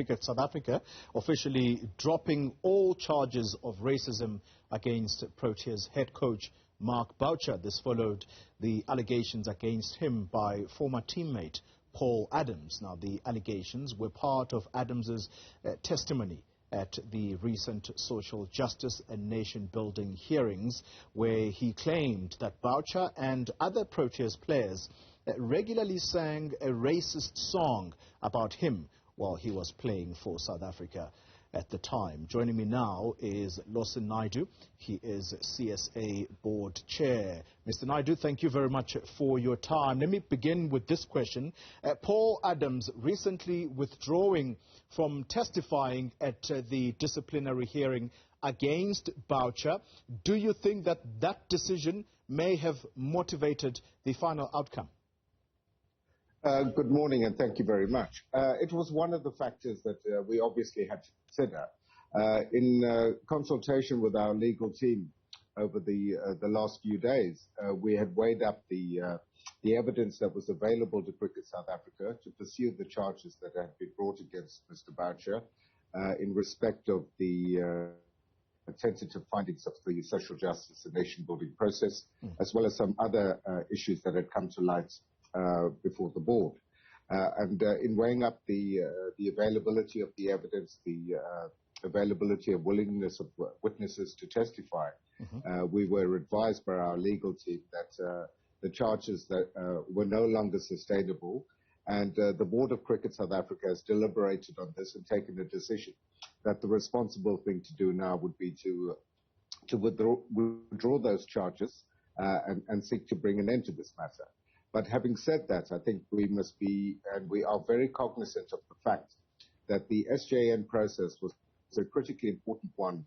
Cricket South Africa officially dropping all charges of racism against Proteas head coach Mark Boucher. This followed the allegations against him by former teammate Paul Adams. Now, the allegations were part of Adams's testimony at the recent social justice and nation-building hearings, where he claimed that Boucher and other Proteas players regularly sang a racist song about him while he was playing for South Africa at the time. Joining me now is Lawson Naidoo. He is CSA board chair. Mr. Naidoo, thank you very much for your time. Let me begin with this question. Paul Adams recently withdrawing from testifying at the disciplinary hearing against Boucher. Do you think that that decision may have motivated the final outcome? Good morning, and thank you very much. It was one of the factors that we obviously had to consider. In consultation with our legal team over the last few days, we had weighed up the evidence that was available to Cricket South Africa to pursue the charges that had been brought against Mr. Boucher in respect of the tentative findings of the social justice and nation-building process, as well as some other issues that had come to light before the board. In weighing up the availability of the evidence, the availability of willingness of witnesses to testify, we were advised by our legal team that the charges that were no longer sustainable, and the Board of Cricket South Africa has deliberated on this and taken a decision that the responsible thing to do now would be to withdraw those charges and seek to bring an end to this matter. But having said that, I think we must be, and we are very cognizant of the fact that the SJN process was a critically important one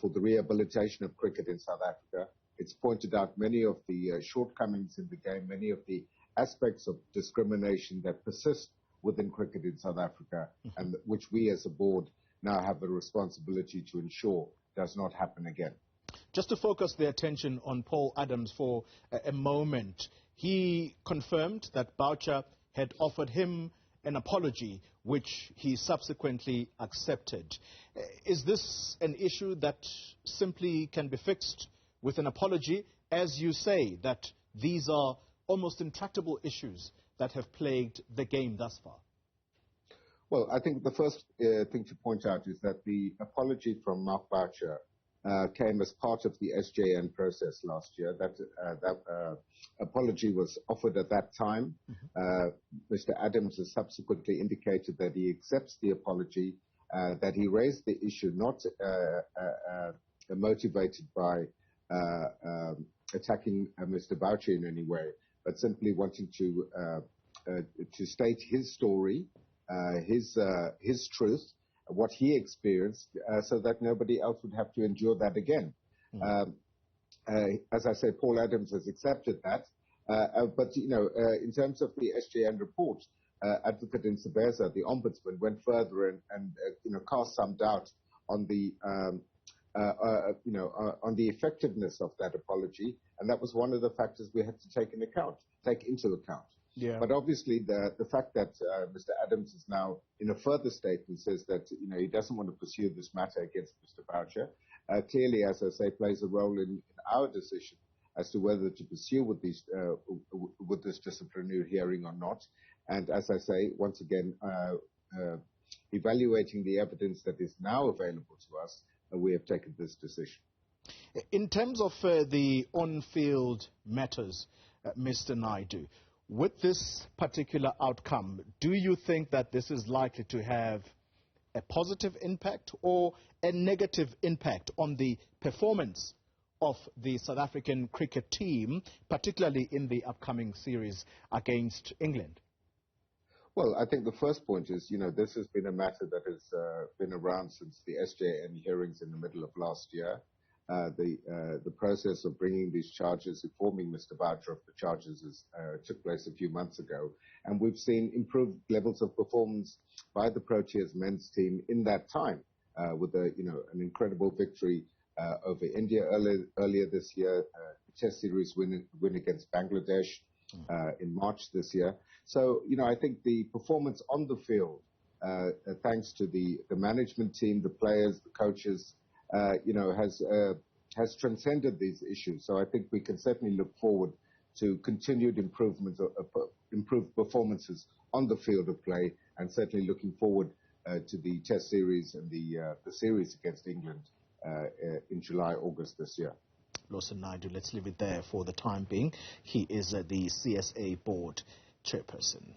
for the rehabilitation of cricket in South Africa. It's pointed out many of the shortcomings in the game, many of the aspects of discrimination that persist within cricket in South Africa, and which we as a board now have a responsibility to ensure does not happen again. Just to focus the attention on Paul Adams for a moment, he confirmed that Boucher had offered him an apology, which he subsequently accepted. Is this an issue that simply can be fixed with an apology, as you say, that these are almost intractable issues that have plagued the game thus far? Well, I think the first thing to point out is that the apology from Mark Boucher came as part of the SJN process last year. That apology was offered at that time. Mr. Adams has subsequently indicated that he accepts the apology, that he raised the issue not motivated by attacking Mr. Boucher in any way, but simply wanting to state his story, his truth, what he experienced, so that nobody else would have to endure that again. As I say, Paul Adams has accepted that. But, you know, in terms of the SJN report, Advocate Nsebeza, the Ombudsman, went further and cast some doubt on the, on the effectiveness of that apology. And that was one of the factors we had to take into account. Yeah. But obviously, the fact that Mr. Adams is now in a further statement says that he doesn't want to pursue this matter against Mr. Boucher, clearly, as I say, plays a role in our decision as to whether to pursue with this disciplinary hearing or not. And as I say, once again, evaluating the evidence that is now available to us, we have taken this decision. In terms of the on-field matters, Mr. Naidoo, with this particular outcome, do you think that this is likely to have a positive impact or a negative impact on the performance of the South African cricket team, particularly in the upcoming series against England? Well, I think the first point is, this has been a matter that has been around since the SJN hearings in the middle of last year. The process of bringing these charges, informing Mr. Boucher of the charges, took place a few months ago, and we've seen improved levels of performance by the Proteas men's team in that time, with an incredible victory over India earlier this year, Test series win against Bangladesh in March this year. So, I think the performance on the field thanks to the management team, the players, the coaches, has transcended these issues. So I think we can certainly look forward to continued improvements, improved performances on the field of play, and certainly looking forward to the Test series and the series against England in July, August this year. Lawson Naidoo, let's leave it there for the time being. He is the CSA board chairperson.